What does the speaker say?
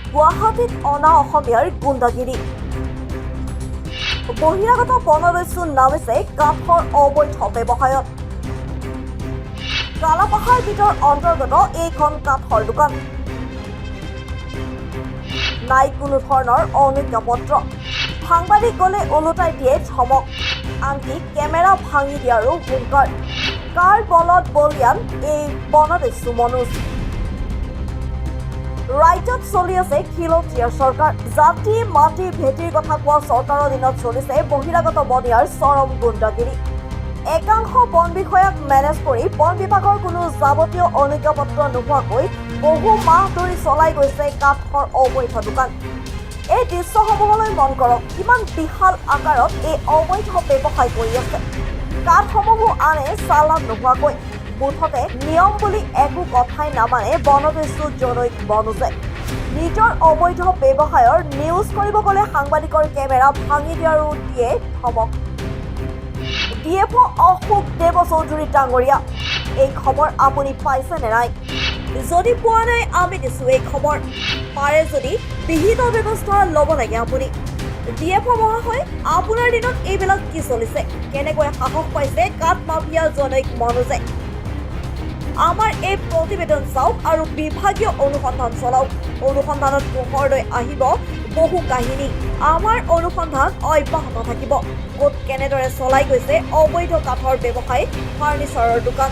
গুৱাহাটীত অনা অসমীয়াৰ গুণ্ডাগিৰি বহিৰাগত বনদস্যু নামিছে কাঠৰ অবৈধ ব্যৱসায়ত কালাপাহাৰ বিটৰ অন্তৰ্গত এইখন কাঠৰ দোকান নাই কোনো ধৰণৰ অনুজ্ঞাপত্ৰ সাংবাদিক গলে ওলোটাই দিয়ে ধমক আনকি কেমেৰা ভাঙি দিয়াৰো হুংকাৰ কাৰ বলত বলিয়ান এই বনদস্যু মনোজ ৰাজ্যত চলি আছে খিলঞ্জীয়া চৰকাৰ জাতি মাটি ভেটিৰ কথা কোৱা চৰকাৰৰ দিনত চলিছে বহিৰাগত বনিয়াৰ চৰম গুণ্ডাগিৰি একাংশ বন বিষয়াক মেনেজ কৰি বন বিভাগৰ কোনো যাৱতীয় অনুজ্ঞাপত্ৰ নোহোৱাকৈ বহু মাহ ধৰি চলাই গৈছে কাঠৰ অবৈধ দোকান এই দৃশ্যসমূহলৈ মন কৰক কিমান বিশাল আকাৰত এই অবৈধ ব্যৱসায় কৰি আছে কাঠসমূহ আনে চালান নোহোৱাকৈ মুঠতে নিয়ম বুলি একো কথাই নামানে বনদস্যু জনৈক মনোজে নিজৰ অবৈধ ব্যৱসায়ৰ নিউজ কৰিব গ'লে সাংবাদিকৰ কেমেৰা ভাঙি দিয়াৰো দিয়ে ধমক ডিএফঅ অশোক দেৱ চৌধুৰী ডাঙৰীয়া এই খবৰ আপুনি পাইছে নে নাই যদি পোৱা নাই আমি দিছো এই খবৰ পাৰে যদি বিহিত ব্যৱস্থা ল'ব লাগে আপুনি ডিএফঅ মহাশয় আপোনাৰ দিনত এইবিলাক কি চলিছে কেনেকৈ সাহস পাইছে কাঠ মাফিয়া জনৈক মনোজে আমাৰ এই প্ৰতিবেদন চাওক আৰু বিভাগীয় অনুসন্ধান চলাওক অনুসন্ধানত পোহৰলৈ আহিব বহু কাহিনী আমাৰ অনুসন্ধান অব্যাহত থাকিব ক'ত কেনেদৰে চলাই গৈছে অবৈধ কাঠৰ ব্যৱসায় ফাৰ্নিচাৰৰ দোকান